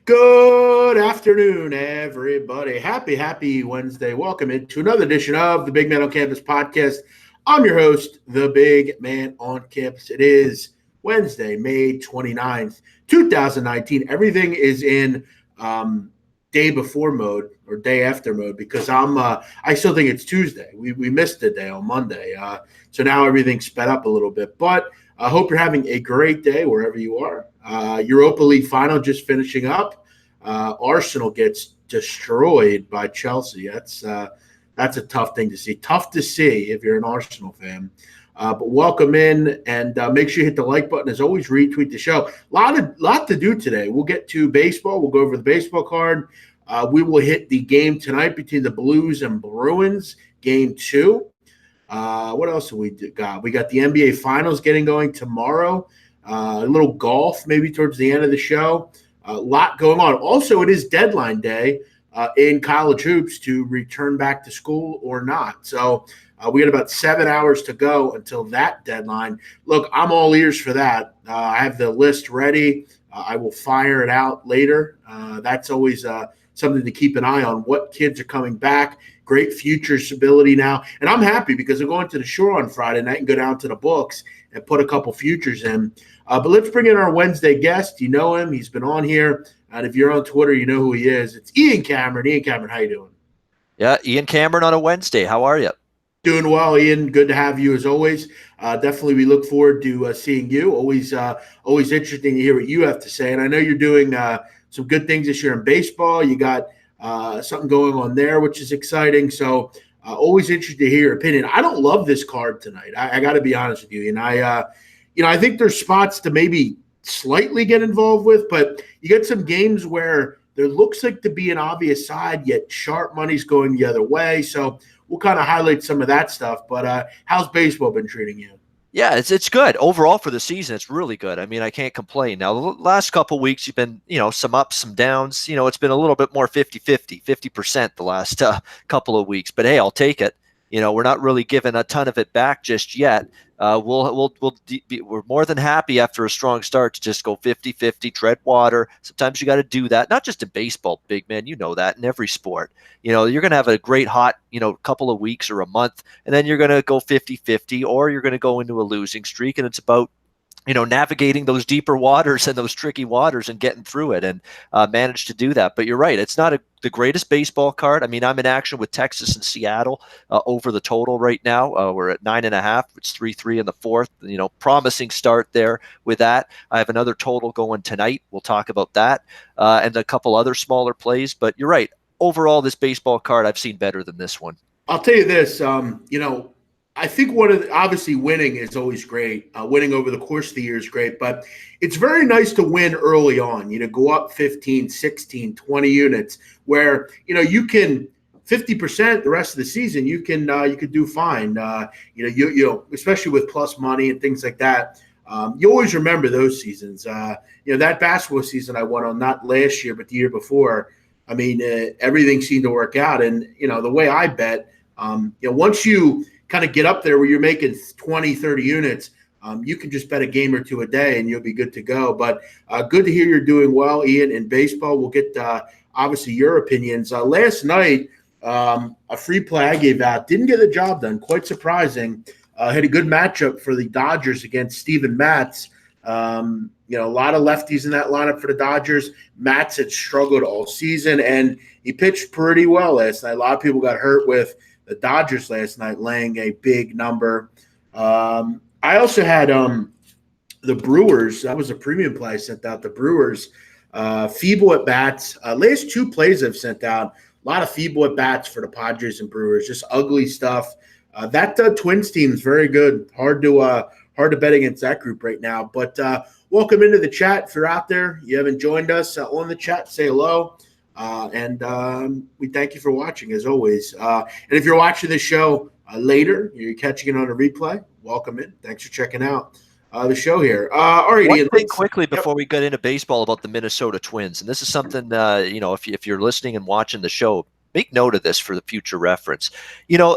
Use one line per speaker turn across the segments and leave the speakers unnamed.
Good afternoon, everybody. Happy Wednesday. Welcome into another edition of the Big Man on Campus podcast. I'm your host, the Big Man on Campus. It is Wednesday, May 29th, 2019. Everything is in day before mode or day after mode because I still think it's Tuesday. We missed a day on Monday. So now everything's sped up a little bit. But I hope you're having a great day wherever you are. Europa League final just finishing up. Arsenal gets destroyed by Chelsea. That's a tough thing to see. Tough to see if you're an Arsenal fan. But welcome in and make sure you hit the like button. As always, retweet the show. Lot to do today. We'll get to baseball. We'll go over the baseball card. We will hit the game tonight between the Blues and Bruins, game 2. What else have we got? We got the NBA Finals getting going tomorrow. A little golf maybe towards the end of the show. A lot going on. Also, it is deadline day in college hoops to return back to school or not. So we got about 7 hours to go until that deadline. Look, I'm all ears for that. I have the list ready. I will fire it out later. That's always something to keep an eye on. What kids are coming back. Great future stability now. And I'm happy because I'm going to the shore on Friday night and go down to the books and put a couple futures in. But let's bring in our Wednesday guest. You know him. He's been on here. And if you're on Twitter, you know who he is. It's Ian Cameron. Ian Cameron, how you doing?
Yeah, Ian Cameron on a Wednesday. How are you?
Doing well, Ian. Good to have you as always. Definitely, we look forward to seeing you. Always interesting to hear what you have to say. And I know you're doing some good things this year in baseball. You got something going on there, which is exciting. So always interested to hear your opinion. I don't love this card tonight. I got to be honest with you. And I think there's spots to maybe slightly get involved with, but you get some games where there looks like to be an obvious side, yet sharp money's going the other way. So we'll kind of highlight some of that stuff. But how's baseball been treating you?
Yeah, it's good. Overall for the season, it's really good. I mean, I can't complain. Now, the last couple of weeks, you've been, some ups, some downs. It's been a little bit more 50-50, 50% the last couple of weeks. But, hey, I'll take it. We're not really giving a ton of it back just yet. We're more than happy after a strong start to just go 50-50, tread water. Sometimes you got to do that, not just in baseball, big man. You know that in every sport. You're going to have a great hot, couple of weeks or a month, and then you're going to go 50-50, or you're going to go into a losing streak, and it's about navigating those deeper waters and those tricky waters and getting through it and manage to do that. But you're right. It's not the greatest baseball card. I mean, I'm in action with Texas and Seattle over the total right now. We're at 9.5. It's 3-3 in the fourth. Promising start there with that. I have another total going tonight. We'll talk about that and a couple other smaller plays. But you're right. Overall, this baseball card, I've seen better than this one.
I'll tell you this, I think obviously winning is always great. Winning over the course of the year is great, but it's very nice to win early on, go up 15, 16, 20 units where, you can 50% the rest of the season, you could do fine. Especially with plus money and things like that. You always remember those seasons. That basketball season I won on, not last year, but the year before. I mean, everything seemed to work out. And, the way I bet, once you kind of get up there where you're making 20, 30 units, you can just bet a game or two a day and you'll be good to go. But good to hear you're doing well, Ian, in baseball. We'll get, obviously, your opinions. Last night, a free play I gave out, didn't get the job done. Quite surprising. Had a good matchup for the Dodgers against Steven Matz. A lot of lefties in that lineup for the Dodgers. Matz had struggled all season, and he pitched pretty well last night. A lot of people got hurt with the Dodgers last night, laying a big number. I also had the Brewers. That was a premium play I sent out. The Brewers, feeble at bats. Last 2 plays I've sent out, a lot of feeble at bats for the Padres and Brewers. Just ugly stuff. That Twins team is very good. Hard to bet against that group right now. But welcome into the chat. If you're out there, you haven't joined us on the chat, say hello. And we thank you for watching, as always. And if you're watching this show later, you're catching it on a replay, welcome in. Thanks for checking out the show here. All right,
One
Ian,
thing quickly before we get into baseball about the Minnesota Twins, and this is something, if you're listening and watching the show, make note of this for the future reference.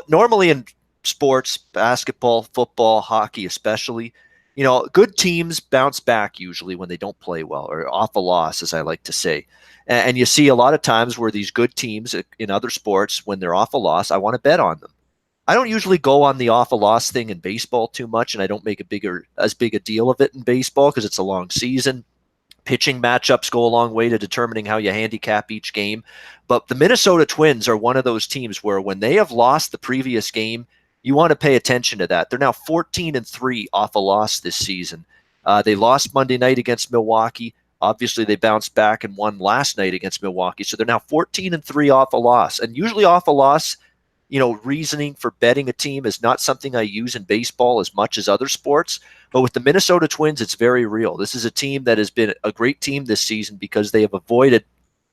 Normally in sports, basketball, football, hockey especially, Good teams bounce back usually when they don't play well or off a loss, as I like to say. And you see a lot of times where these good teams in other sports, when they're off a loss, I want to bet on them. I don't usually go on the off a loss thing in baseball too much, and I don't make as big a deal of it in baseball because it's a long season. Pitching matchups go a long way to determining how you handicap each game. But the Minnesota Twins are one of those teams where when they have lost the previous game, you want to pay attention to that. They're now 14-3 off a loss this season. They lost Monday night against Milwaukee. Obviously, they bounced back and won last night against Milwaukee. So they're now 14-3 off a loss. And usually off a loss, reasoning for betting a team is not something I use in baseball as much as other sports. But with the Minnesota Twins, it's very real. This is a team that has been a great team this season because they have avoided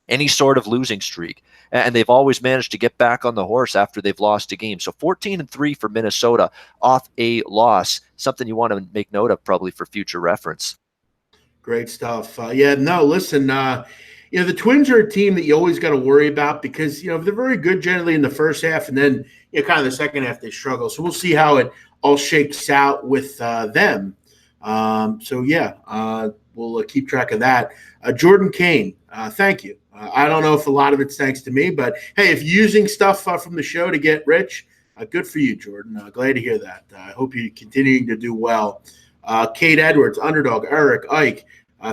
any sort of losing streak. And they've always managed to get back on the horse after they've lost a game. So 14-3 for Minnesota off a loss, something you want to make note of probably for future reference.
Great stuff. Listen, the Twins are a team that you always got to worry about because, they're very good generally in the first half and then, kind of the second half they struggle. So we'll see how it all shakes out with them. We'll keep track of that. Jordan Kane, thank you. I don't know if a lot of it's thanks to me, but hey, if you're using stuff from the show to get rich, good for you, Jordan. Glad to hear that. I hope you're continuing to do well. Kate Edwards, Underdog, Eric, Ike,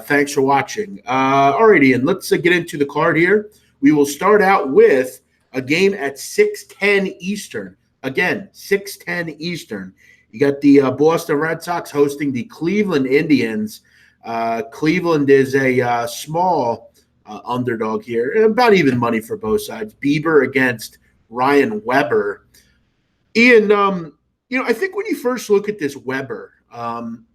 thanks for watching. All right, Ian, let's get into the card here. We will start out with a game at 6:10 Eastern. Again, 6:10 Eastern. You got the Boston Red Sox hosting the Cleveland Indians. Cleveland is a small underdog here, about even money for both sides. Bieber against Ryan Weber. Ian, I think when you first look at this Weber, I'm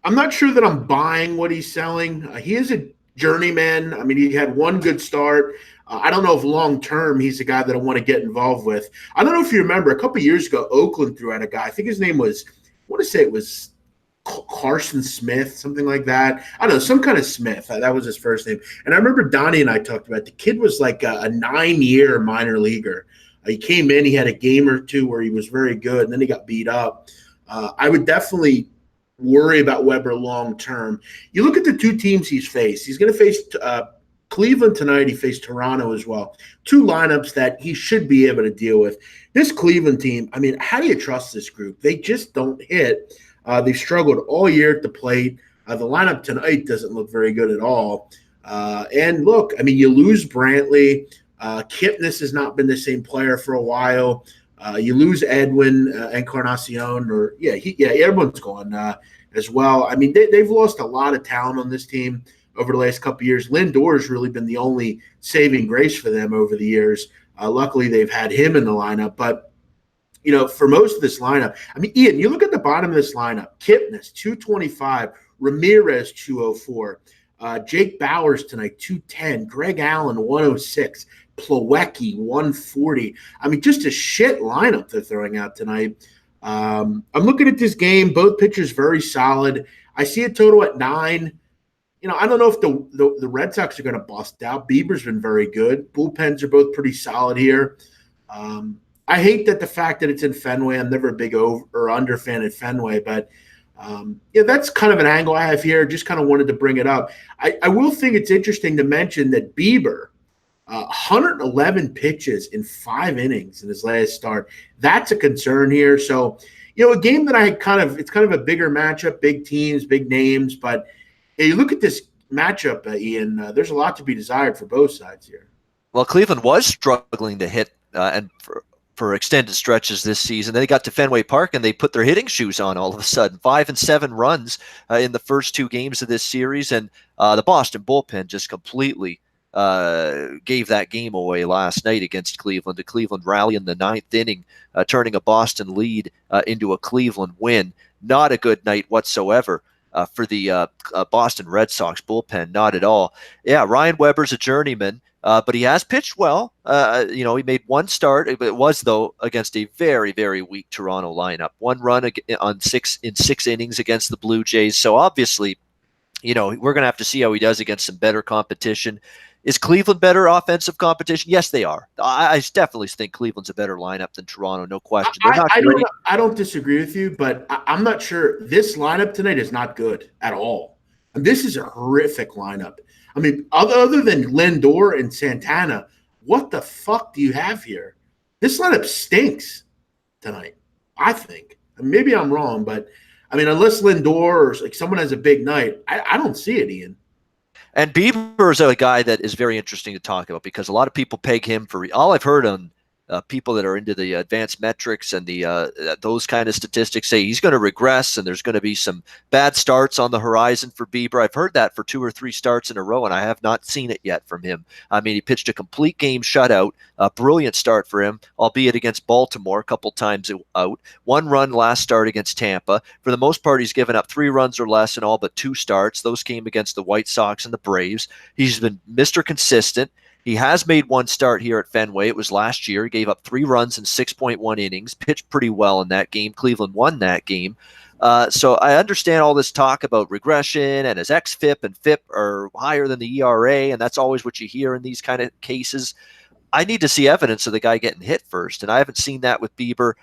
not sure that I'm buying what he's selling. He is a journeyman. I mean, he had one good start. I don't know if long-term he's a guy that I want to get involved with. I don't know if you remember, a couple of years ago, Oakland threw out a guy. I think his name was, I want to say it was Carson Smith, something like that. I don't know, some kind of Smith. That was his first name. And I remember Donnie and I talked about it. The kid was like a 9-year minor leaguer. He came in, he had a game or two where he was very good, and then he got beat up. I would definitely worry about Weber long-term. You look at the two teams he's faced. He's going to face Cleveland tonight. He faced Toronto as well. Two lineups that he should be able to deal with. This Cleveland team, I mean, how do you trust this group? They just don't hit. They've struggled all year at the plate. The lineup tonight doesn't look very good at all. And look, I mean, you lose Brantley. Kipnis has not been the same player for a while. You lose Edwin Encarnacion, everyone's gone as well. I mean, they've lost a lot of talent on this team over the last couple of years. Lindor has really been the only saving grace for them over the years. Luckily, they've had him in the lineup. But, for most of this lineup, I mean, Ian, you look at the bottom of this lineup, Kipnis, 225, Ramirez, 204, Jake Bowers tonight, 210, Greg Allen, 106, Plawecki, 140. I mean, just a shit lineup they're throwing out tonight. I'm looking at this game. Both pitchers very solid. I see a total at 9. I don't know if the Red Sox are going to bust out. Bieber's been very good. Bullpens are both pretty solid here. I hate that the fact that it's in Fenway. I'm never a big over or under fan at Fenway, but that's kind of an angle I have here. Just kind of wanted to bring it up. I will think it's interesting to mention that Bieber, 111 pitches in 5 innings in his last start. That's a concern here. So, a game that it's kind of a bigger matchup, big teams, big names. But you look at this matchup, Ian, there's a lot to be desired for both sides here.
Well, Cleveland was struggling to hit and for extended stretches this season. Then they got to Fenway Park and they put their hitting shoes on all of a sudden. 5 and 7 runs in the first 2 games of this series. And the Boston bullpen just completely gave that game away last night against Cleveland. The Cleveland rally in the 9th inning, turning a Boston lead into a Cleveland win. Not a good night whatsoever for the Boston Red Sox bullpen. Not at all. Yeah, Ryan Weber's a journeyman. But he has pitched well. He made one start. It was, though, against a very, very weak Toronto lineup. 1 run in 6 innings against the Blue Jays. So obviously, we're going to have to see how he does against some better competition. Is Cleveland better offensive competition? Yes, they are. I definitely think Cleveland's a better lineup than Toronto, no question. They're not great.
I don't disagree with you, but I'm not sure. This lineup tonight is not good at all. And this is a horrific lineup. I mean, other than Lindor and Santana, what the fuck do you have here? This lineup stinks tonight, I think. Maybe I'm wrong, but I mean, unless Lindor or like someone has a big night, I don't see it, Ian.
And Bieber is a guy that is very interesting to talk about because a lot of people peg him for all I've heard on people that are into the advanced metrics and the those kind of statistics say he's going to regress and there's going to be some bad starts on the horizon for Bieber. I've heard that for 2 or 3 starts in a row, and I have not seen it yet from him. I mean, he pitched a complete game shutout, a brilliant start for him, albeit against Baltimore a couple times out. 1 run last start against Tampa. For the most part, he's given up 3 runs or less in all but 2 starts. Those came against the White Sox and the Braves. He's been Mr. Consistent. He has made 1 start here at Fenway. It was last year. He gave up 3 runs in 6.1 innings, pitched pretty well in that game. Cleveland won that game. So I understand all this talk about regression and his xFIP and FIP are higher than the ERA, and that's always what you hear in these kind of cases. I need to see evidence of the guy getting hit first, and I haven't seen that with Bieber.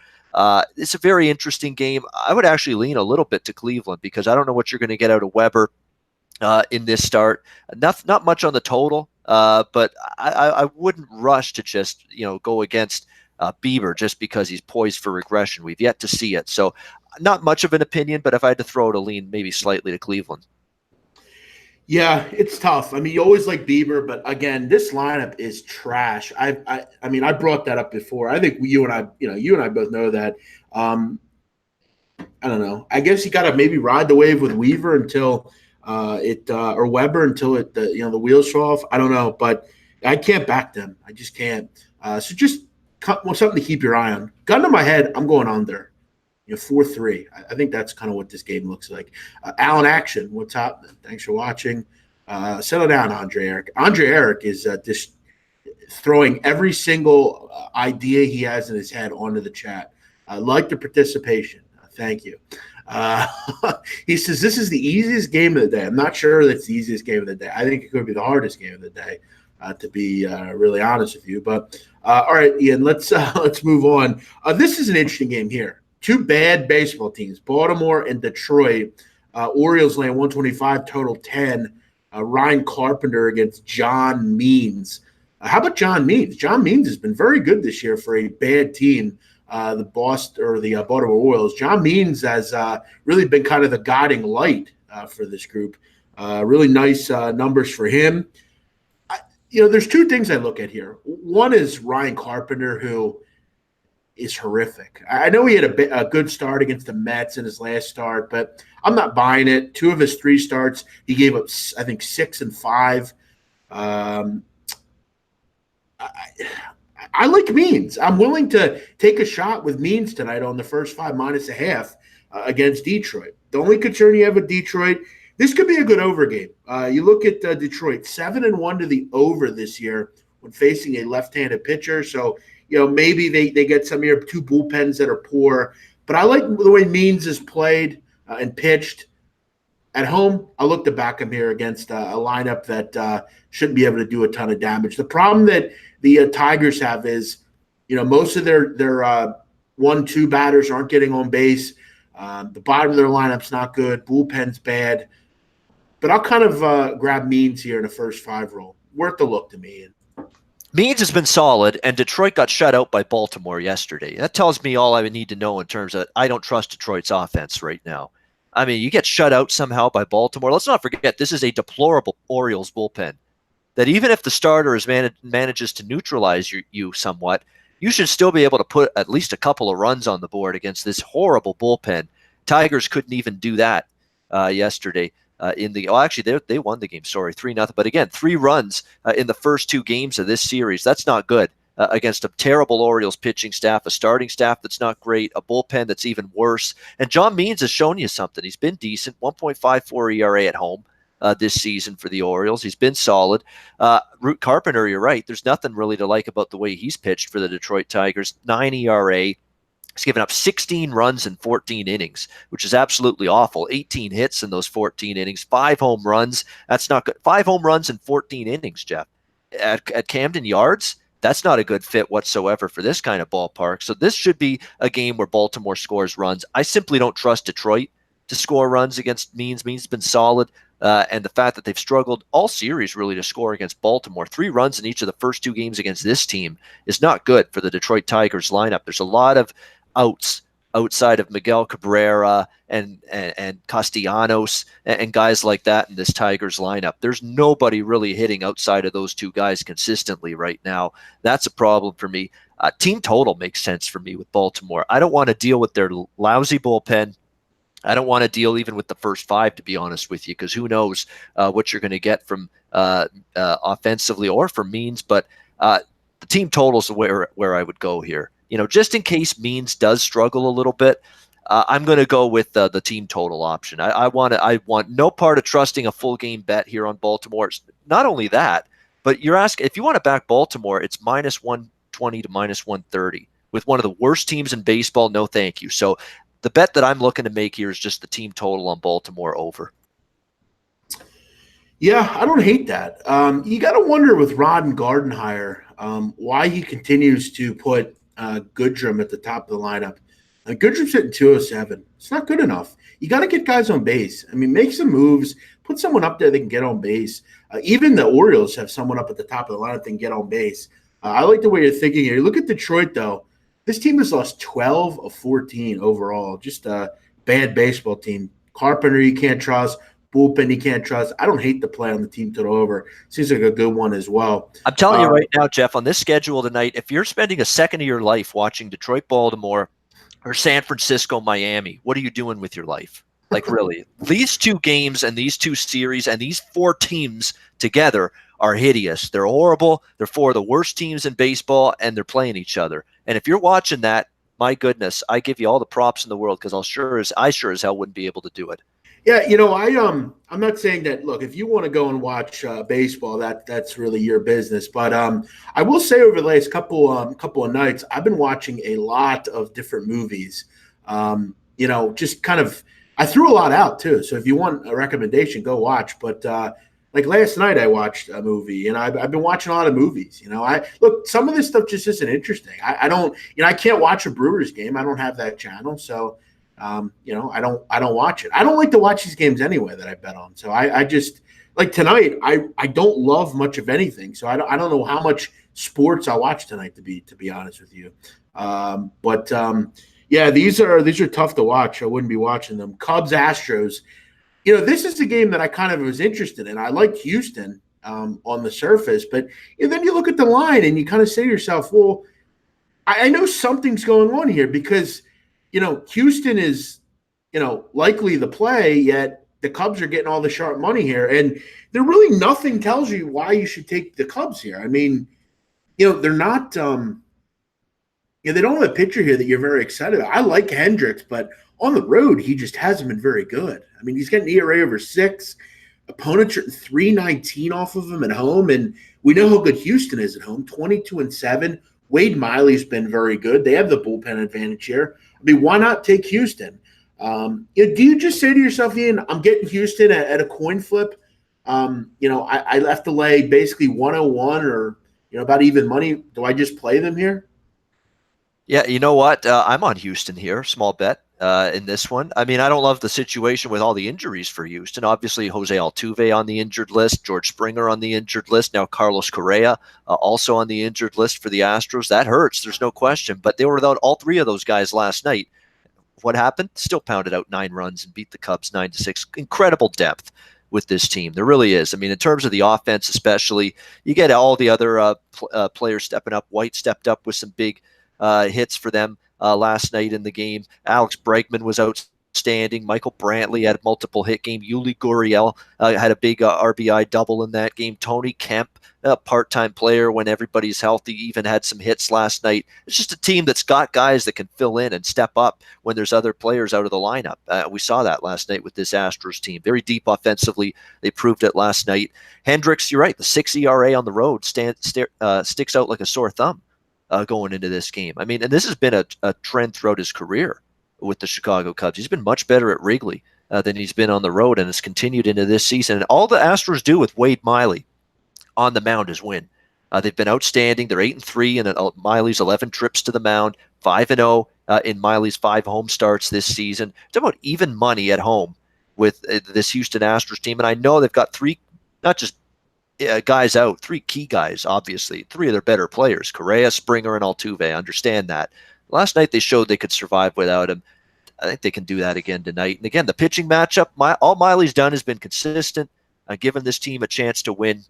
It's a very interesting game. I would actually lean a little bit to Cleveland because I don't know what you're going to get out of Weber in this start. Not much on the total. But I wouldn't rush to just go against Bieber just because he's poised for regression. We've yet to see it, so not much of an opinion. But if I had to throw it, a lean maybe slightly to Cleveland.
Yeah, it's tough. I mean, you always like Bieber, but again, this lineup is trash. I mean, I brought that up before. I think you and I both know that. I don't know. I guess you got to maybe ride the wave with Weaver until. Or Weber until the wheels fall off. I don't know, but I can't back them. I just can't. So just something to keep your eye on. Gun to my head, I'm going under. 4-3. I think that's kind of what this game looks like. Alan Action, what's up? Thanks for watching. Settle down, Andre Eric. Andre Eric is just throwing every single idea he has in his head onto the chat. I like the participation. Thank you. He says this is the easiest game of the day. I'm not sure that's the easiest game of the day. I think it could be the hardest game of the day, to be really honest with you. But all right, Ian, let's move on. This is an interesting game here. 2 bad baseball teams, Baltimore and Detroit. Orioles laying 125, total 10. Ryan Carpenter against John Means. How about John Means? John Means has been very good this year for a bad team. The Baltimore Orioles. John Means has really been kind of the guiding light for this group. Really nice numbers for him. There's 2 things I look at here. One is Ryan Carpenter, who is horrific. I know he had a good start against the Mets in his last start, but I'm not buying it. 2 of his 3 starts, he gave up, I think, 6 and 5. I like Means. I'm willing to take a shot with Means tonight on the first 5 -0.5 against Detroit. The only concern you have with Detroit, this could be a good over game. You look at Detroit, 7-1 to the over this year when facing a left-handed pitcher. So, maybe they get some of your 2 bullpens that are poor. But I like the way Means has played and pitched. At home, I look to back him here against a lineup that shouldn't be able to do a ton of damage. The problem that the Tigers have is, most of their 1-2 batters aren't getting on base. The bottom of their lineup's not good. Bullpen's bad. But I'll kind of grab Means here in the first 5 roll. Worth the look to me.
Means has been solid, and Detroit got shut out by Baltimore yesterday. That tells me all I would need to know in terms of I don't trust Detroit's offense right now. I mean, you get shut out somehow by Baltimore. Let's not forget, this is a deplorable Orioles bullpen. That even if the starter manages to neutralize you somewhat, you should still be able to put at least a couple of runs on the board against this horrible bullpen. Tigers couldn't even do that yesterday. Actually, they won the game. Sorry, 3-0. But again, 3 runs in the first 2 games of this series. That's not good against a terrible Orioles pitching staff, a starting staff that's not great, a bullpen that's even worse. And John Means has shown you something. He's been decent, 1.54 ERA at home this season for the Orioles. He's been solid. Root Carpenter, you're right. There's nothing really to like about the way he's pitched for the Detroit Tigers. 9 ERA. He's given up 16 runs in 14 innings, which is absolutely awful. 18 hits in those 14 innings, 5 home runs. That's not good. 5 home runs in 14 innings, Jeff. at Camden Yards, that's not a good fit whatsoever for this kind of ballpark. So this should be a game where Baltimore scores runs. I simply don't trust Detroit to score runs against Means. Means has been solid. And the fact that they've struggled all series really to score against Baltimore, 3 runs in each of the first 2 games against this team is not good for the Detroit Tigers lineup. There's a lot of outs outside of Miguel Cabrera and Castellanos and guys like that in this Tigers lineup. There's nobody really hitting outside of those 2 guys consistently right now. That's a problem for me. Team total makes sense for me with Baltimore. I don't want to deal with their lousy bullpen. I don't want to deal even with the first 5, to be honest with you, because who knows what you're going to get from offensively or from Means. But the team totals are where I would go here. Just in case Means does struggle a little bit, I'm going to go with the team total option. I want no part of trusting a full game bet here on Baltimore. Not only that, but you're asking if you want to back Baltimore, it's -120 to -130 with one of the worst teams in baseball. No, thank you. So the bet that I'm looking to make here is just the team total on Baltimore over.
Yeah, I don't hate that. You got to wonder with Rod and Gardenhire why he continues to put Goodrum at the top of the lineup. Goodrum's hitting 207. It's not good enough. You got to get guys on base. I mean, make some moves. Put someone up there that can get on base. Even the Orioles have someone up at the top of the lineup that can get on base. I like the way you're thinking here. Look at Detroit, though. This team has lost 12 of 14 overall. Just a bad baseball team. Carpenter, you can't trust. Bullpen, you can't trust. I don't hate the play on the team total over. Seems like a good one as well.
I'm telling you right now, Jeff, on this schedule tonight, if you're spending a second of your life watching Detroit, Baltimore, or San Francisco, Miami, what are you doing with your life? Like, really? These 2 games and these 2 series and these 4 teams together are hideous. They're horrible. They're 4 of the worst teams in baseball, and they're playing each other. And if you're watching that, my goodness, I give you all the props in the world because I sure as hell wouldn't be able to do it.
Yeah, I'm not saying that. Look, if you want to go and watch baseball, that's really your business. But I will say over the last couple of nights, I've been watching a lot of different movies. Just kind of, I threw a lot out too. So if you want a recommendation, go watch. But like last night, I watched a movie, and I've been watching a lot of movies. Look, some of this stuff just isn't interesting. I don't, I can't watch a Brewers game. I don't have that channel, so. I don't watch it. I don't like to watch these games anyway that I bet on. So I just like tonight. I don't love much of anything. So I don't know how much sports I'll watch tonight to be honest with you. Yeah, these are tough to watch. I wouldn't be watching them. Cubs Astros. This is the game that I kind of was interested in. I like Houston on the surface, but then you look at the line and you kind of say to yourself, well, I know something's going on here because. Houston is, likely the play, yet the Cubs are getting all the sharp money here. And there really nothing tells you why you should take the Cubs here. I mean, they're not they don't have a pitcher here that you're very excited about. I like Hendricks, but on the road, he just hasn't been very good. I mean, he's got an ERA over 6. Opponents are 3.19 off of him at home. And we know how good Houston is at home, 22-7. Wade Miley's been very good. They have the bullpen advantage here. I mean, why not take Houston? Do you just say to yourself, Ian, I'm getting Houston at a coin flip? I have to lay basically 101 or, about even money. Do I just play them here?
Yeah, you know what? I'm on Houston here, small bet in this one. I mean, I don't love the situation with all the injuries for Houston. Obviously, Jose Altuve on the injured list, George Springer on the injured list, now Carlos Correa also on the injured list for the Astros. That hurts, there's no question. But they were without all 3 of those guys last night. What happened? Still pounded out 9 runs and beat the Cubs 9-6. Incredible depth with this team. There really is. I mean, in terms of the offense especially, you get all the other players stepping up. White stepped up with some big hits for them last night in the game. Alex Bregman was outstanding. Michael Brantley had a multiple hit game. Yuli Gurriel had a big RBI double in that game. Tony Kemp, a part-time player when everybody's healthy, even had some hits last night. It's just a team that's got guys that can fill in and step up when there's other players out of the lineup. We saw that last night with this Astros team. Very deep offensively. They proved it last night. Hendricks, you're right. The 6 ERA on the road sticks out like a sore thumb. Going into this game. I mean, and this has been a trend throughout his career with the Chicago Cubs. He's been much better at Wrigley than he's been on the road, and has continued into this season. And all the Astros do with Wade Miley on the mound is win. They've been outstanding. They're 8-3 in Miley's 11 trips to the mound, 5-0 in Miley's 5 home starts this season. Talk about even money at home with this Houston Astros team. And I know they've got 3, not just guys out, 3 key guys, obviously, 3 of their better players, Correa, Springer, and Altuve. I understand that. Last night they showed they could survive without him. I think they can do that again tonight. And again, the pitching matchup, all Miley's done has been consistent, giving this team a chance to win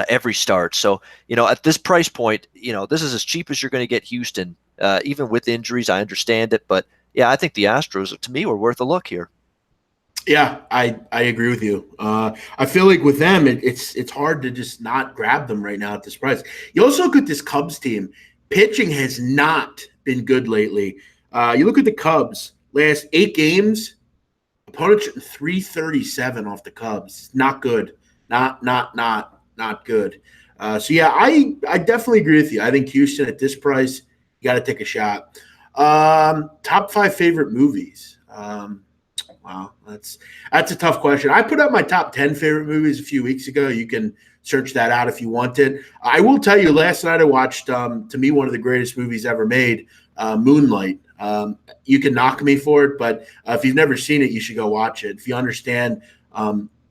every start. So, at this price point, this is as cheap as you're going to get Houston, even with injuries. I understand it. But, yeah, I think the Astros, to me, were worth a look here.
Yeah, I agree with you. I feel like with them, it's hard to just not grab them right now at this price. You also look at this Cubs team. Pitching has not been good lately. You look at the Cubs, last 8 games, opponents shooting 337 off the Cubs. Not good. Not good. So yeah, I definitely agree with you. I think Houston at this price, you got to take a shot. Top 5 favorite movies. Wow, that's a tough question. I put up my top 10 favorite movies a few weeks ago. You can search that out if you wanted. I will tell you, last night I watched, to me, one of the greatest movies ever made, Moonlight. You can knock me for it, but if you've never seen it, you should go watch it. If you understand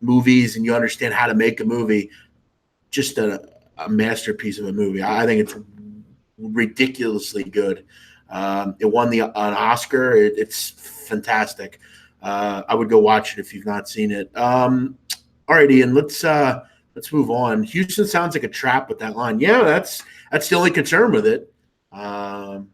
movies and you understand how to make a movie, just a masterpiece of a movie. I think it's ridiculously good. It won an Oscar. It's fantastic. I would go watch it if you've not seen it. All right, Ian, let's move on. Houston sounds like a trap with that line. Yeah, that's the only concern with it. Kind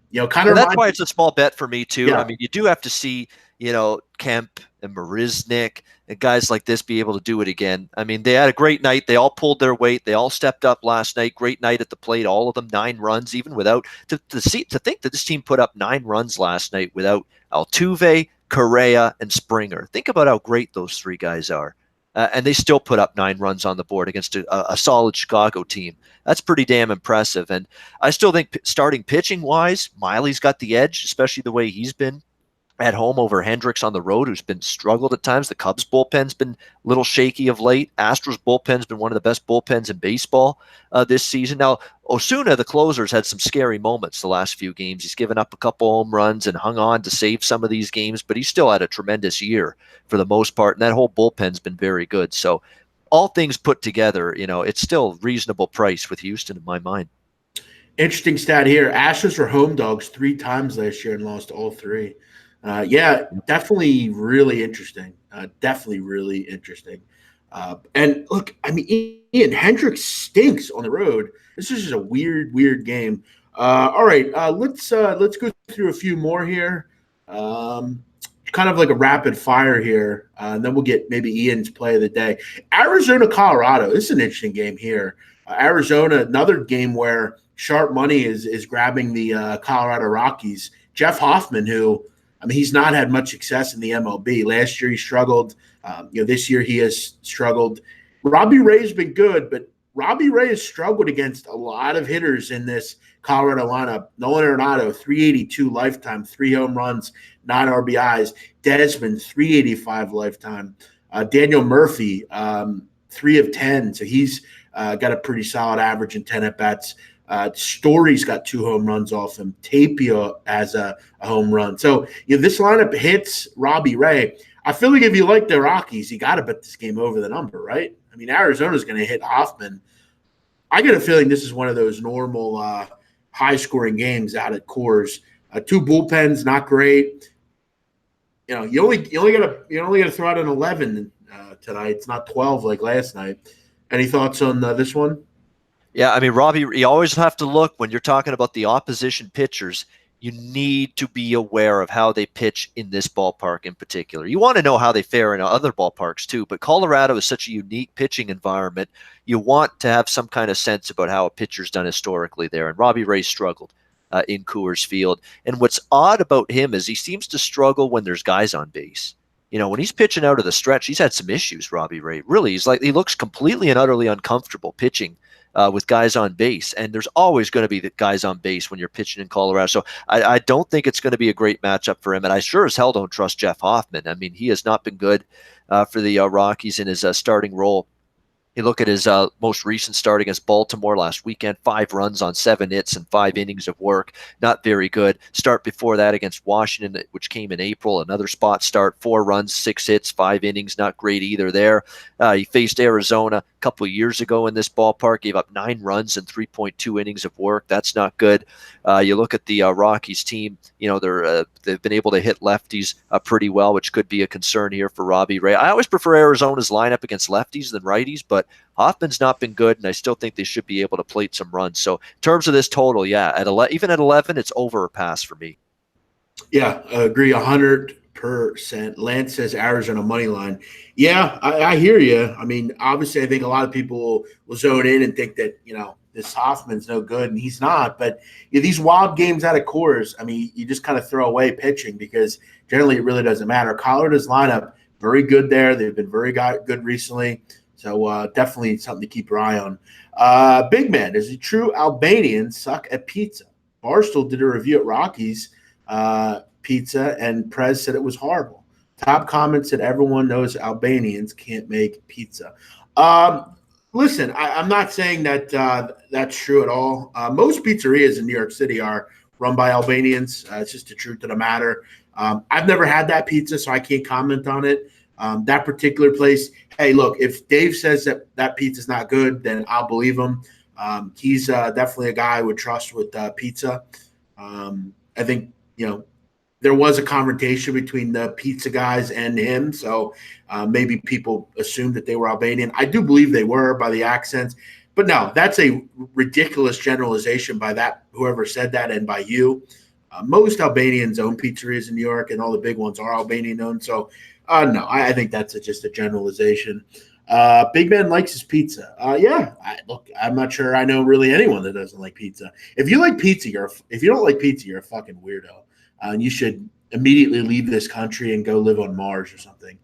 of.
That's why it's a small bet for me too.
Yeah.
I mean, you do have to see, Kemp and Marisnik and guys like this be able to do it again. I mean, they had a great night. They all pulled their weight. They all stepped up last night. Great night at the plate. All of them 9 runs, even without to think that this team put up 9 runs last night without Altuve, Correa, and Springer. Think about how great those 3 guys are. And they still put up 9 runs on the board against a solid Chicago team. That's pretty damn impressive. And I still think starting pitching-wise, Miley's got the edge, especially the way he's been at home over Hendricks on the road, who's been struggled at times. The Cubs bullpen's been a little shaky of late. Astros bullpen's been one of the best bullpens in baseball this season. Now, Osuna, the closer's had some scary moments the last few games. He's given up a couple home runs and hung on to save some of these games, but he's still had a tremendous year for the most part, and that whole bullpen's been very good. So all things put together, it's still reasonable price with Houston in my mind.
Interesting stat here. Astros were home dogs 3 times last year and lost all 3. Yeah, definitely really interesting. Definitely really interesting. And look, I mean, Ian Hendricks stinks on the road. This is just a weird game. All right, let's go through a few more here. Kind of like a rapid fire here, and then we'll get maybe Ian's play of the day. Arizona, Colorado. This is an interesting game here. Arizona, another game where sharp money is grabbing the Colorado Rockies. Jeff Hoffman, who, I mean, he's not had much success in the MLB. Last year he struggled. This year he has struggled. Robbie Ray's been good, but Robbie Ray has struggled against a lot of hitters in this Colorado lineup. Nolan Arenado, 382 lifetime, 3 home runs, 9 RBIs. Desmond, 385 lifetime. Daniel Murphy, 3 of 10. So he's got a pretty solid average in 10 at-bats. Story's got 2 home runs off him. Tapia has a home run. So this lineup hits Robbie Ray. I feel like if you like the Rockies, you got to bet this game over the number, right? I mean, Arizona's going to hit Hoffman. I get a feeling this is one of those normal high-scoring games out at Coors. 2 bullpens, not great. You only got to throw out an 11 tonight. It's not 12 like last night. Any thoughts on this one?
Yeah, I mean, Robbie, you always have to look when you're talking about the opposition pitchers. You need to be aware of how they pitch in this ballpark in particular. You want to know how they fare in other ballparks too, but Colorado is such a unique pitching environment. You want to have some kind of sense about how a pitcher's done historically there, and Robbie Ray struggled in Coors Field. And what's odd about him is he seems to struggle when there's guys on base. When he's pitching out of the stretch, he's had some issues, Robbie Ray. Really, he looks completely and utterly uncomfortable pitching with guys on base, and there's always going to be the guys on base when you're pitching in Colorado. So I don't think it's going to be a great matchup for him, and I sure as hell don't trust Jeff Hoffman. I mean, he has not been good for the Rockies in his starting role You look at his most recent start against Baltimore last weekend, 5 runs on 7 hits and 5 innings of work. Not very good. Start before that against Washington, which came in April, another spot start, 4 runs, 6 hits, 5 innings. Not great either there. He faced Arizona a couple of years ago in this ballpark, gave up 9 runs and 3.2 innings of work. That's not good. You look at the Rockies team, they've been able to hit lefties pretty well, which could be a concern here for Robbie Ray. I always prefer Arizona's lineup against lefties than righties, but Hoffman's not been good, and I still think they should be able to plate some runs. So in terms of this total, yeah, even at 11, it's over or pass for me.
Yeah, I agree 100%. Lance says Arizona money line. Yeah, I hear you. I mean, obviously, I think a lot of people will zone in and think that, this Hoffman's no good, and he's not. But these wild games out of Coors, I mean, you just kind of throw away pitching because generally it really doesn't matter. Colorado's lineup, very good there. They've been very good recently. So definitely something to keep your eye on. Big Man, is it true Albanians suck at pizza? Barstool did a review at Rockies pizza, and Prez said it was horrible. Top comment said everyone knows Albanians can't make pizza. Listen, I'm not saying that that's true at all. Most pizzerias in New York City are run by Albanians. It's just the truth of the matter. I've never had that pizza, so I can't comment on it. That particular place, hey, look, if Dave says that pizza's not good, then I'll believe him. He's definitely a guy I would trust with pizza. I think, there was a confrontation between the pizza guys and him, so maybe people assumed that they were Albanian. I do believe they were by the accents, but no, that's a ridiculous generalization by whoever said that and by you. Most Albanians own pizzerias in New York, and all the big ones are Albanian-owned, so no, I think that's just a generalization. Big Man likes his pizza. Yeah, look, I'm not sure I know really anyone that doesn't like pizza. If you like pizza, if you don't like pizza, you're a fucking weirdo. And you should immediately leave this country and go live on Mars or something.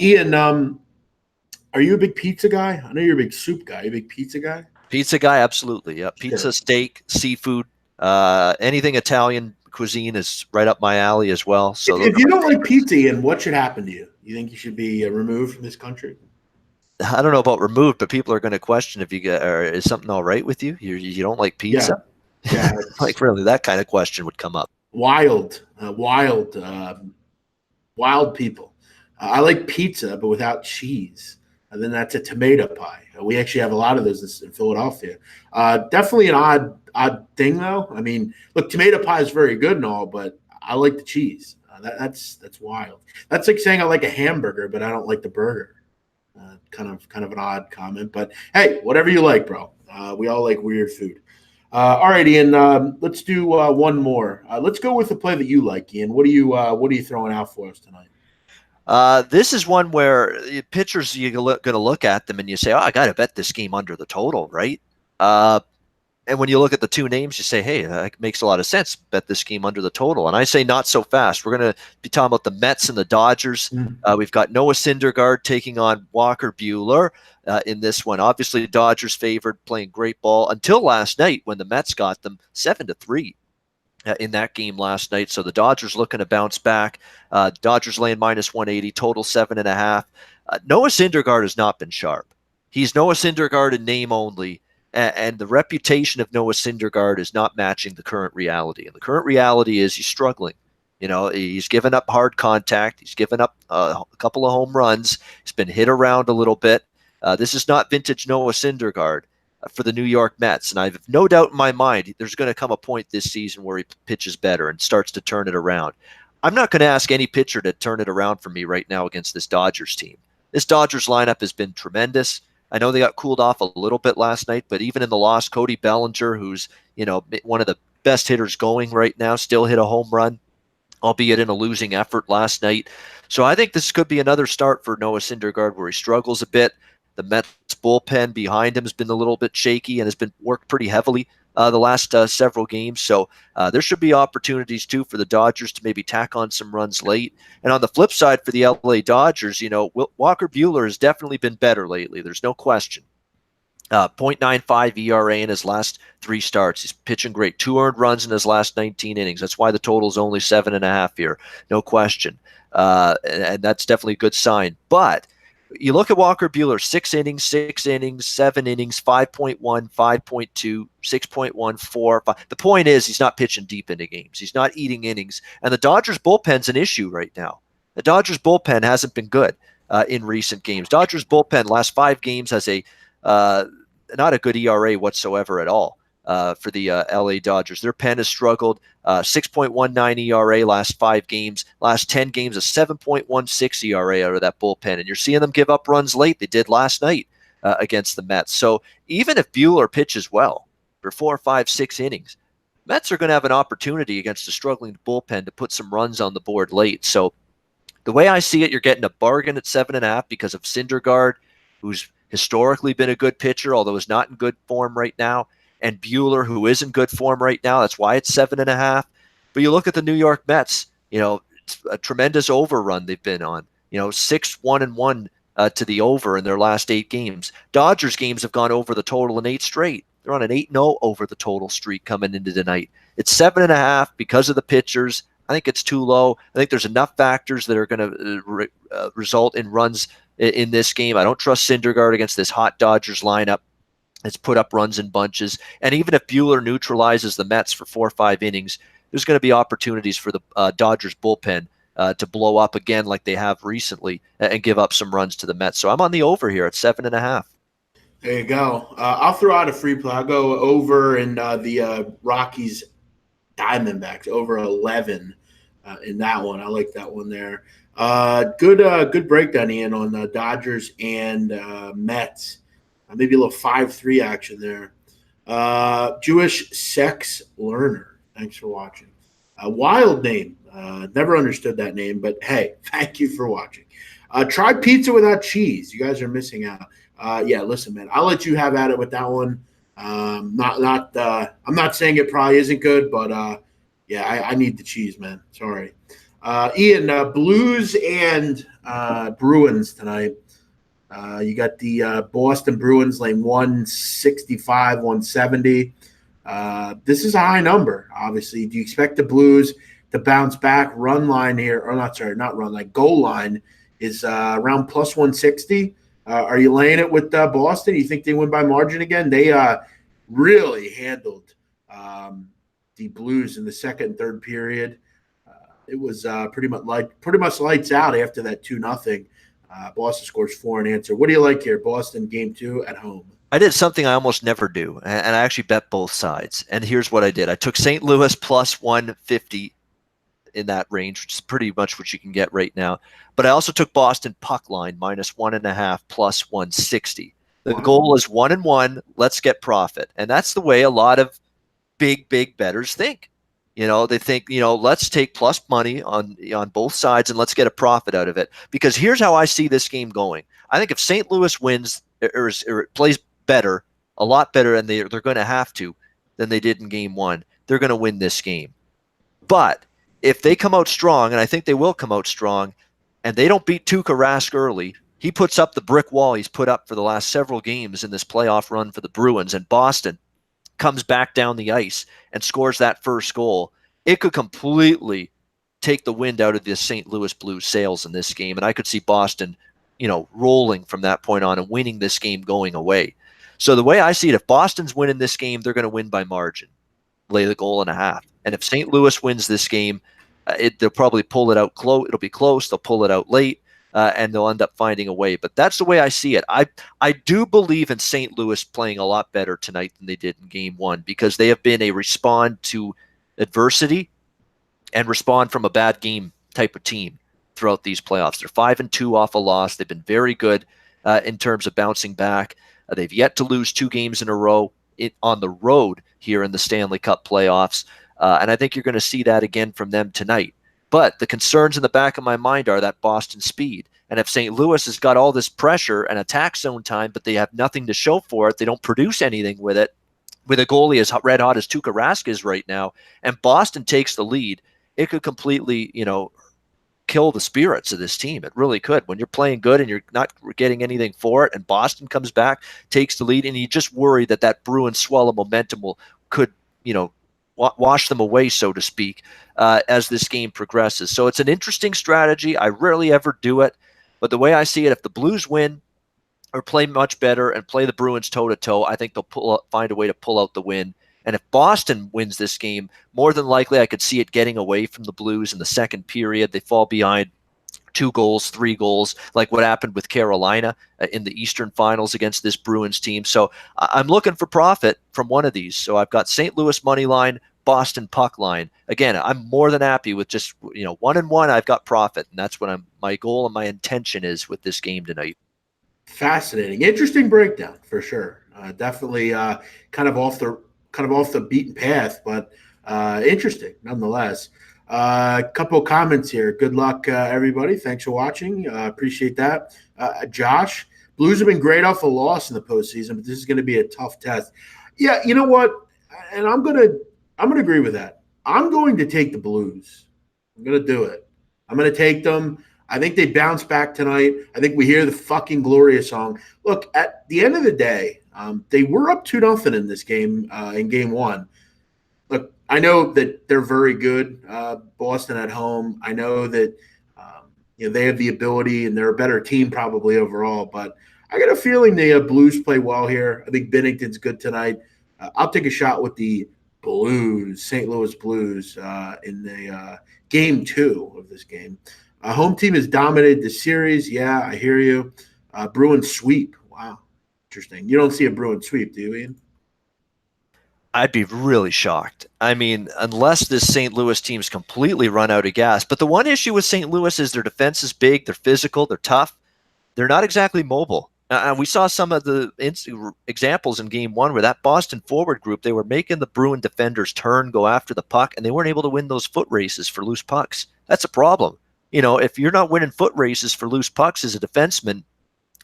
Ian, are you a big pizza guy? I know you're a big soup guy. Are you a big pizza guy?
Pizza guy, absolutely. Yeah, pizza,
Sure.
steak, seafood, anything Italian cuisine is right up my alley as well. So
If you don't like pizza, Ian, what should happen to you? You think you should be removed from this country?
I don't know about removed, but people are going to question if is something all right with you? You don't like pizza?
Yeah.
Like really, that kind of question would come up.
Wild people. I like pizza, but without cheese. And then that's a tomato pie. We actually have a lot of those in Philadelphia. Definitely an odd thing, though. I mean, look, tomato pie is very good and all, but I like the cheese. That's wild. That's like saying I like a hamburger, but I don't like the burger. Kind of an odd comment, but hey, whatever you like, bro. We all like weird food. All right, Ian. Let's do one more. Let's go with the play that you like, Ian. What are you throwing out for us tonight?
This is one where pitchers, you're going to look at them and you say, oh, I got to bet this game under the total, right? And when you look at the two names, you say, hey, that makes a lot of sense. Bet this game under the total. And I say not so fast. We're going to be talking about the Mets and the Dodgers. We've got Noah Syndergaard taking on Walker Buehler in this one. Obviously, the Dodgers favored, playing great ball until last night when the Mets got them 7-3. In that game last night. So the Dodgers looking to bounce back. Dodgers laying -180, total 7.5. Noah Syndergaard has not been sharp. He's Noah Syndergaard in name only, and the reputation of Noah Syndergaard is not matching the current reality. And the current reality is he's struggling. He's given up hard contact. He's given up a couple of home runs. He's been hit around a little bit. This is not vintage Noah Syndergaard for the New York Mets. And I have no doubt in my mind there's going to come a point this season where he pitches better and starts to turn it around. I'm not going to ask any pitcher to turn it around for me right now against this Dodgers team. This Dodgers lineup has been tremendous. I know they got cooled off a little bit last night, but even in the loss, Cody Bellinger, who's one of the best hitters going right now, still hit a home run, albeit in a losing effort last night. So I think this could be another start for Noah Syndergaard where he struggles a bit. The Mets bullpen behind him has been a little bit shaky and has been worked pretty heavily the last several games. So there should be opportunities, too, for the Dodgers to maybe tack on some runs late. And on the flip side for the LA Dodgers, Walker Buehler has definitely been better lately. There's no question. 0.95 ERA in his last 3 starts. He's pitching great. 2 earned runs in his last 19 innings. That's why the total is only 7.5 here. No question. And that's definitely a good sign. But You look at Walker Buehler, 6 innings, 7 innings, 5.1, 5.2, 6.1, 4, 5. The point is he's not pitching deep into games. He's not eating innings. And the Dodgers bullpen's an issue right now. The Dodgers bullpen hasn't been good in recent games. Dodgers bullpen last 5 games has a not a good ERA whatsoever at all for the LA Dodgers. Their pen has struggled. 6.19 ERA last 5 games. Last 10 games, a 7.16 ERA out of that bullpen. And you're seeing them give up runs late. They did last night against the Mets. So even if Buehler pitches well for 4, 5, 6 innings, Mets are going to have an opportunity against a struggling bullpen to put some runs on the board late. So the way I see it, you're getting a bargain at 7.5 because of Syndergaard, who's historically been a good pitcher, although is not in good form right now, and Buehler, who is in good form right now. That's why it's 7.5. But you look at the New York Mets, it's a tremendous overrun they've been on. 6-1-1 to the over in their last 8 games. Dodgers games have gone over the total in 8 straight. They're on an 8-0 over the total streak coming into tonight. It's 7.5 because of the pitchers. I think it's too low. I think there's enough factors that are going to result in runs in this game. I don't trust Syndergaard against this hot Dodgers lineup. It's put up runs in bunches. And even if Buehler neutralizes the Mets for 4 or 5 innings, there's going to be opportunities for the Dodgers bullpen to blow up again like they have recently and give up some runs to the Mets. So I'm on the over here at 7.5.
There you go. I'll throw out a free play. I'll go over in the Rockies Diamondbacks, over 11 in that one. I like that one there. Good breakdown, Ian, on the Dodgers and Mets. Maybe a little 5-3 action there. Jewish sex learner. Thanks for watching. Wild name. Never understood that name, but hey, thank you for watching. Try pizza without cheese. You guys are missing out. Yeah, listen, man. I'll let you have at it with that one. I'm not saying it probably isn't good, but yeah, I need the cheese, man. Sorry. Ian, Blues and Bruins tonight. You got the Boston Bruins laying 165, 170. This is a high number, obviously. Do you expect the Blues to bounce back? Run line here, or not run line, goal line is around plus 160. Are you laying it with Boston? You think they win by margin again? They really handled the Blues in the second and third period. It was pretty much lights out after that 2-0. Boston scores 4 and answer. What do you like here? Boston game 2 at home.
I did something I almost never do, and I actually bet both sides. And here's what I did. I took St. Louis plus 150 in that range, which is pretty much what you can get right now. But I also took Boston puck line minus 1.5 plus 160. The goal is 1-1. Let's get profit. And that's the way a lot of big bettors think. They think, let's take plus money on both sides and let's get a profit out of it. Because here's how I see this game going. I think if St. Louis wins or plays better, a lot better, and they're going to have to than they did in game 1, they're going to win this game. But if they come out strong, and I think they will come out strong, and they don't beat Tuukka Rask early, he puts up the brick wall he's put up for the last several games in this playoff run for the Bruins, and Boston comes back down the ice and scores that first goal, it could completely take the wind out of the St. Louis Blues sails in this game. And I could see Boston, rolling from that point on and winning this game going away. So the way I see it, if Boston's winning this game, they're going to win by margin, lay the 1.5. And if St. Louis wins this game, they'll probably pull it out close. It'll be close. They'll pull it out late. And they'll end up finding a way. But that's the way I see it. I do believe in St. Louis playing a lot better tonight than they did in game 1 because they have been a respond to adversity and respond from a bad game type of team throughout these playoffs. They're 5-2 off a loss. They've been very good in terms of bouncing back. They've yet to lose 2 games in a row on the road here in the Stanley Cup playoffs. And I think you're going to see that again from them tonight. But the concerns in the back of my mind are that Boston speed. And if St. Louis has got all this pressure and attack zone time, but they have nothing to show for it, they don't produce anything with it, with a goalie as red hot as Tuukka Rask is right now, and Boston takes the lead, it could completely, kill the spirits of this team. It really could. When you're playing good and you're not getting anything for it, and Boston comes back, takes the lead, and you just worry that Bruins swell of momentum could wash them away, so to speak, as this game progresses. So it's an interesting strategy. I rarely ever do it. But the way I see it, if the Blues win or play much better and play the Bruins toe-to-toe, I think they'll find a way to pull out the win. And if Boston wins this game, more than likely I could see it getting away from the Blues in the second period. They fall behind 2 goals, 3 goals, like what happened with Carolina in the Eastern Finals against this Bruins team. So I'm looking for profit from one of these. So I've got St. Louis money line, Boston puck line. Again, I'm more than happy with just 1-1. I've got profit, and that's what my goal and my intention is with this game tonight.
Fascinating, interesting breakdown for sure. Definitely kind of off the beaten path, but interesting nonetheless. A couple of comments here. Good luck, everybody. Thanks for watching. Appreciate that. Josh, Blues have been great off a loss in the postseason, but this is going to be a tough test. Yeah, you know what? And I'm gonna agree with that. I'm going to take the Blues. I'm going to do it. I'm going to take them. I think they bounce back tonight. I think we hear the fucking Gloria song. Look, at the end of the day, they were up 2-0 in this game, in game one. Look, I know that they're very good, Boston at home. I know that they have the ability and they're a better team probably overall. But I got a feeling the Blues play well here. I think Binnington's good tonight. I'll take a shot with the Blues, St. Louis Blues, in the game 2 of this game. Home team has dominated the series. Yeah, I hear you. Bruins sweep. Wow. Interesting. You don't see a Bruins sweep, do you, Ian?
I'd be really shocked. I mean, unless this St. Louis team's completely run out of gas. But the one issue with St. Louis is their defense is big, they're physical, they're tough. They're not exactly mobile. And we saw some of the examples in game 1 where that Boston forward group, they were making the Bruin defenders turn, go after the puck, and they weren't able to win those foot races for loose pucks. That's a problem. If you're not winning foot races for loose pucks as a defenseman,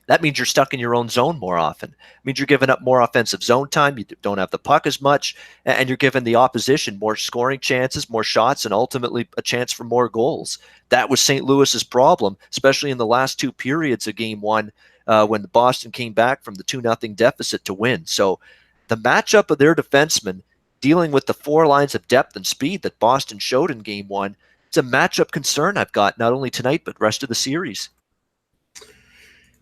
that means you're stuck in your own zone more often. It means you're giving up more offensive zone time. You don't have the puck as much, and you're giving the opposition more scoring chances, more shots, and ultimately a chance for more goals. That was St. Louis's problem, especially in the last 2 periods of game 1 when the Boston came back from the 2-0 deficit to win. So the matchup of their defensemen dealing with the 4 lines of depth and speed that Boston showed in game 1, it's a matchup concern I've got not only tonight, but rest of the series.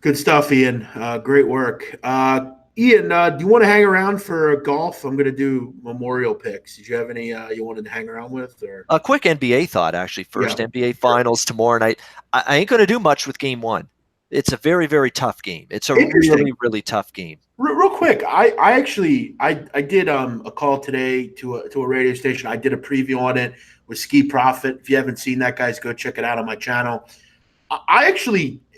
Good stuff, Ian. Great work. Ian, do you want to hang around for golf? I'm going to do Memorial picks. Did you have any you wanted to hang around with? Or
a quick NBA thought, actually. First NBA Finals tomorrow night. I ain't going to do much with game 1. It's a very, very tough game. It's a really, really tough game.
Real quick, I did a call today to a radio station. I did a preview on it with Ski Profit. If you haven't seen that, guys, go check it out on my channel.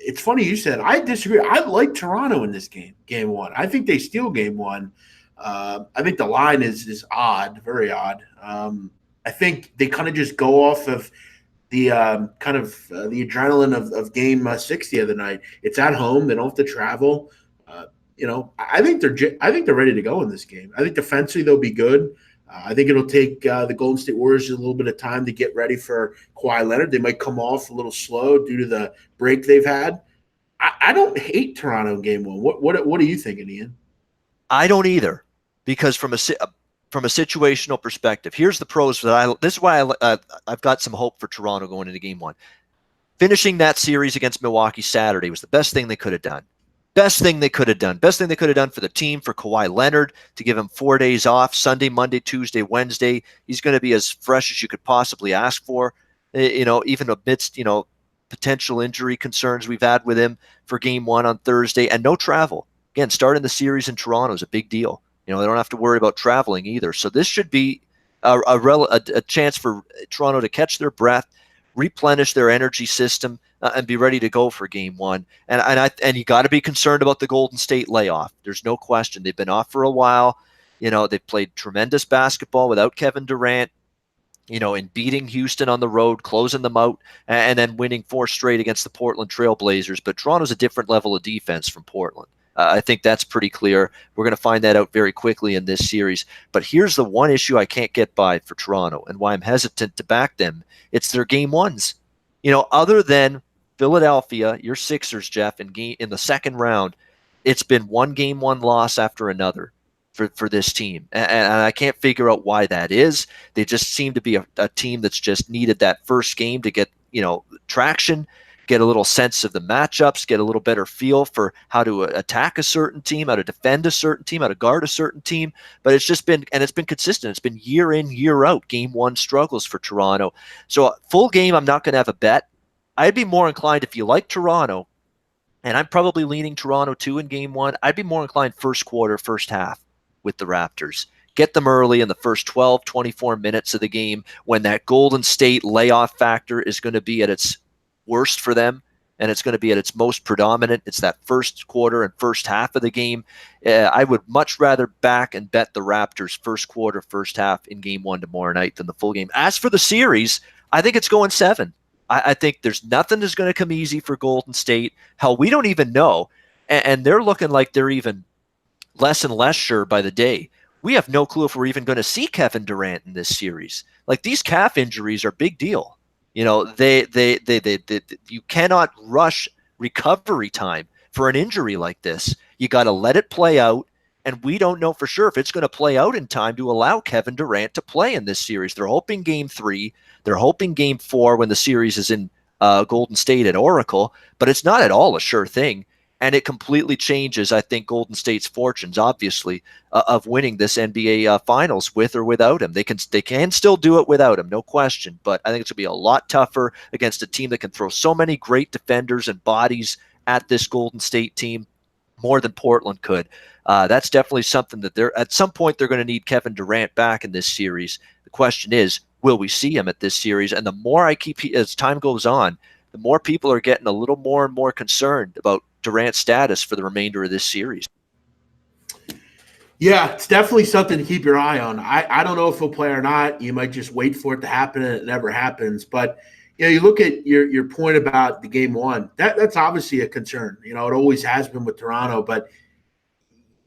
It's funny you said I disagree. I like Toronto in this game 1. I think they steal game 1. I think the line is odd, very odd. I think they kind of just go off of the the adrenaline of game 6 the other night. It's at home. They don't have to travel. I think they're ready to go in this game. I think defensively they'll be good. I think it'll take the Golden State Warriors a little bit of time to get ready for Kawhi Leonard. They might come off a little slow due to the break they've had. I don't hate Toronto in game 1. What are you thinking, Ian?
I don't either, because from a situational perspective, here's the pros that this is why I've got some hope for Toronto going into game 1. Finishing that series against Milwaukee Saturday was the best thing they could have done. Best thing they could have done for the team, for Kawhi Leonard, to give him 4 days off, Sunday, Monday, Tuesday, Wednesday. He's going to be as fresh as you could possibly ask for, even amidst, potential injury concerns we've had with him for game 1 on Thursday, and no travel. Again, starting the series in Toronto is a big deal. They don't have to worry about traveling either. So this should be a chance for Toronto to catch their breath, replenish their energy system, and be ready to go for game 1. And you got to be concerned about the Golden State layoff. There's no question. They've been off for a while. They've played tremendous basketball without Kevin Durant, in beating Houston on the road, closing them out, and then winning 4 straight against the Portland Trail Blazers. But Toronto's a different level of defense from Portland. I think that's pretty clear. We're going to find that out very quickly in this series. But here's the one issue I can't get by for Toronto, and why I'm hesitant to back them. It's their game 1s. Other than Philadelphia, your Sixers, Jeff, in the second round, it's been one game 1 loss after another for this team. And I can't figure out why that is. They just seem to be a team that's just needed that first game to get, traction. get a little sense of the matchups, get a little better feel for how to attack a certain team, how to defend a certain team, how to guard a certain team. But it's just been, and it's been consistent. It's been year in, year out. Game one struggles for Toronto. So full game, I'm not going to have a bet. I'd be more inclined, if you like Toronto, and I'm probably leaning Toronto too in game one, I'd be more inclined first quarter, first half with the Raptors. Get them early in the first 12, 24 minutes of the game when that Golden State layoff factor is going to be at its worst for them, and it's going to be at its most predominant. It's that first quarter and first half of the game. I would much rather back and bet the Raptors first quarter, first half in game one tomorrow night than the full game. As for the series, I think it's going 7. I think there's nothing that's going to come easy for Golden State. Hell, we don't even know. And they're looking like they're even less and less sure by the day. We have no clue if we're even going to see Kevin Durant in this series. Like, these calf injuries are a big deal. You know, they you cannot rush recovery time for an injury like this. You got to let it play out, and we don't know for sure if it's going to play out in time to allow Kevin Durant to play in this series. They're hoping game 3. They're hoping game 4 when the series is in Golden State at Oracle, but it's not at all a sure thing. And it completely changes, I think, Golden State's fortunes, obviously, of winning this NBA Finals with or without him. They can still do it without him, no question. But I think it's going to be a lot tougher against a team that can throw so many great defenders and bodies at this Golden State team, more than Portland could. That's definitely something that at some point they're going to need Kevin Durant back in this series. The question is, will we see him at this series? And the more as time goes on, the more people are getting a little more and more concerned about Durant's status for the remainder of this series.
Yeah, it's definitely something to keep your eye on. I don't know if he'll play or not. You might just wait for it to happen and it never happens. But you look at your point about the game one. That's obviously a concern. It always has been with Toronto. But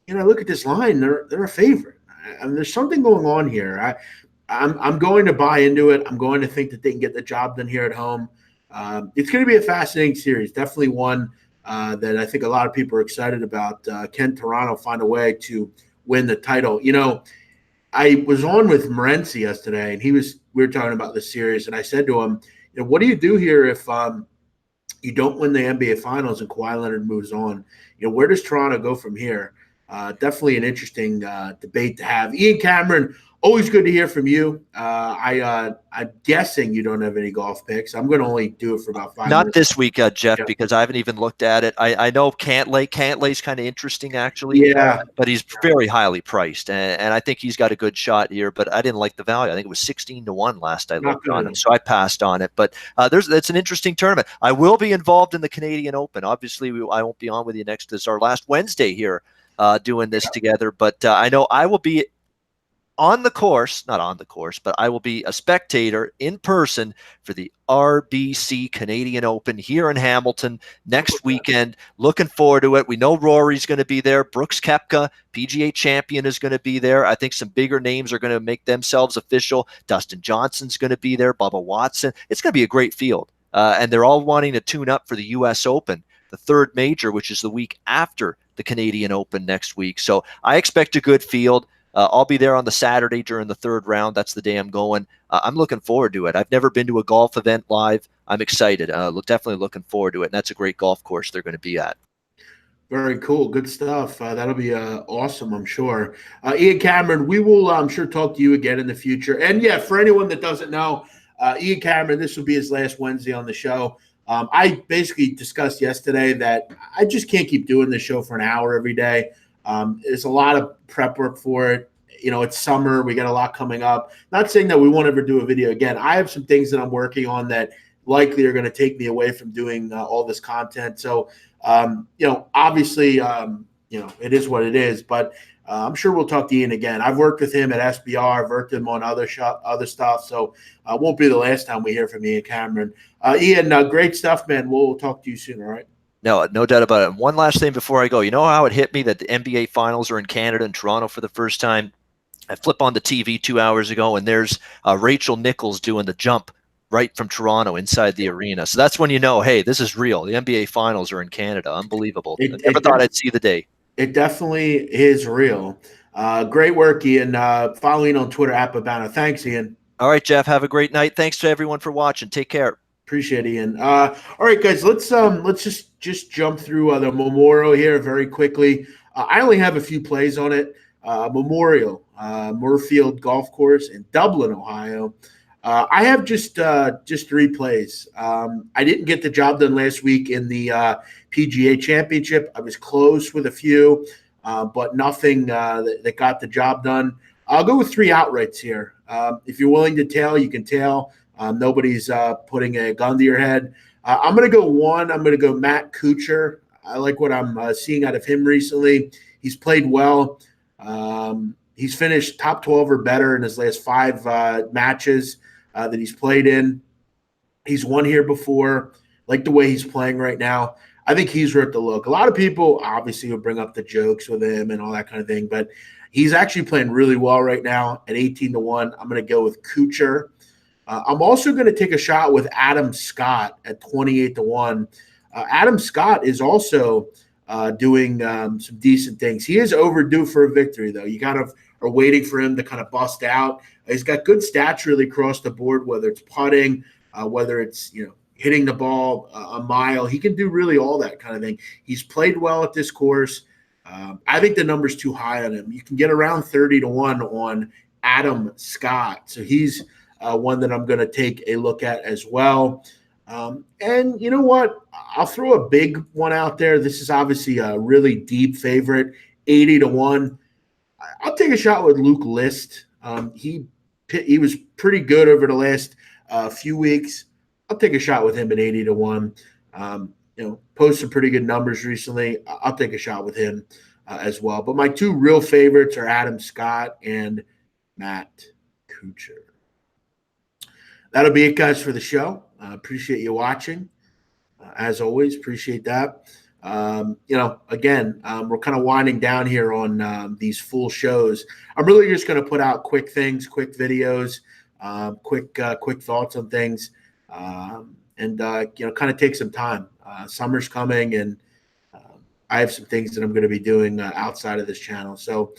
look at this line. They're a favorite. I mean, there's something going on here. I'm going to buy into it. I'm going to think that they can get the job done here at home. It's going to be a fascinating series. Definitely one that I think a lot of people are excited about. Can Toronto find a way to win the title? I was on with Morency yesterday, and we were talking about this series, and I said to him, what do you do here if you don't win the NBA Finals and Kawhi Leonard moves on? Where does Toronto go from here? Definitely an interesting debate to have. Ian Cameron, always good to hear from you. I'm guessing you don't have any golf picks. I'm going to only do it for about 5 minutes.
Not this week, Jeff, because I haven't even looked at it. I know Cantlay's kind of interesting, actually.
Yeah.
But he's very highly priced, and I think he's got a good shot here, but I didn't like the value. I think it was 16-1 last I looked on him, so I passed on it. But it's an interesting tournament. I will be involved in the Canadian Open. Obviously, I won't be on with you next. This is our last Wednesday here doing this together, but I know I will be not on the course, but I will be a spectator in person for the RBC Canadian Open here in Hamilton next weekend. Looking forward to it. We know Rory's going to be there. Brooks Koepka, PGA champion, is going to be there. I think some bigger names are going to make themselves official. Dustin Johnson's going to be there. Bubba Watson. It's going to be a great field. And they're all wanting to tune up for the U.S. Open, the third major, which is the week after the Canadian Open next week. So I expect a good field. I'll be there on the Saturday during the third round. That's the day I'm going. I'm looking forward to it. I've never been to a golf event live. I'm excited. Definitely looking forward to it. And that's a great golf course they're going to be at.
Very cool. Good stuff. That'll be awesome, I'm sure. Ian Cameron, we will, I'm sure, talk to you again in the future. And, yeah, for anyone that doesn't know, Ian Cameron, this will be his last Wednesday on the show. I basically discussed yesterday that I just can't keep doing this show for an hour every day. There's a lot of prep work for it. It's summer. We got a lot coming up. Not saying that we won't ever do a video again. I have some things that I'm working on that likely are going to take me away from doing all this content. So, obviously, it is what it is. But I'm sure we'll talk to Ian again. I've worked with him at SBR. I've worked with him on other stuff. So it won't be the last time we hear from Ian Cameron. Ian, great stuff, man. We'll talk to you soon, all right?
No doubt about it. And one last thing before I go. You know how it hit me that the NBA Finals are in Canada and Toronto for the first time? I flip on the TV 2 hours ago, and there's Rachel Nichols doing the jump right from Toronto inside the arena. So that's when you know, hey, this is real. The NBA Finals are in Canada. Unbelievable. I never thought I'd see the day.
It definitely is real. Great work, Ian. Following on Twitter, @Abana. Thanks, Ian.
All right, Jeff. Have a great night. Thanks to everyone for watching. Take care.
Appreciate it, Ian. All right, guys, let's just jump through the Memorial here very quickly. I only have a few plays on it. Memorial, Moorfield Golf Course in Dublin, Ohio. I have just 3 plays. I didn't get the job done last week in the PGA Championship. I was close with a few, but nothing that got the job done. I'll go with 3 outrights here. If you're willing to tail, you can tail. Nobody's putting a gun to your head. I'm going to go 1. I'm going to go Matt Kuchar. I like what I'm seeing out of him recently. He's played well. He's finished top 12 or better in his last 5 matches that he's played in. He's won here before. Like the way he's playing right now. I think he's worth the look. A lot of people obviously will bring up the jokes with him and all that kind of thing, but he's actually playing really well right now at 18-1. I'm going to go with Kuchar. I'm also going to take a shot with Adam Scott at 28-1. Adam Scott is also doing some decent things. He is overdue for a victory, though. You kind of are waiting for him to kind of bust out. He's got good stats really across the board, whether it's putting, whether it's hitting the ball a mile. He can do really all that kind of thing. He's played well at this course. I think the number's too high on him. You can get around 30-1 on Adam Scott. So he's one that I'm going to take a look at as well. And you know what? I'll throw a big one out there. This is obviously a really deep favorite, 80-1. I'll take a shot with Luke List. He was pretty good over the last few weeks. I'll take a shot with him at 80-1. Posted some pretty good numbers recently. I'll take a shot with him as well. But my 2 real favorites are Adam Scott and Matt Kuchar. That'll be it, guys, for the show. Appreciate you watching. As always, appreciate that. Again, we're kind of winding down here on these full shows. I'm really just going to put out quick things, quick videos, quick thoughts on things, and kind of take some time. Summer's coming, and I have some things that I'm going to be doing outside of this channel. So,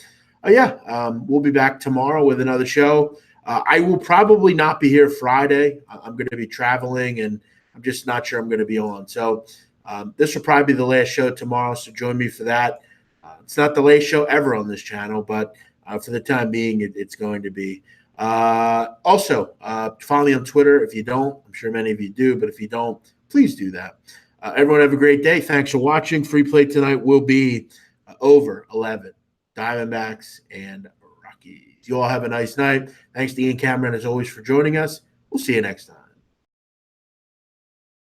we'll be back tomorrow with another show. I will probably not be here Friday. I'm going to be traveling, and I'm just not sure I'm going to be on. So this will probably be the last show tomorrow, so join me for that. It's not the last show ever on this channel, but for the time being, it's going to be. Also, follow me on Twitter if you don't. I'm sure many of you do, but if you don't, please do that. Everyone have a great day. Thanks for watching. Free play tonight will be over 11. Diamondbacks and Rockies. You all have a nice night. Thanks to Ian Cameron, as always, for joining us. We'll see you next time.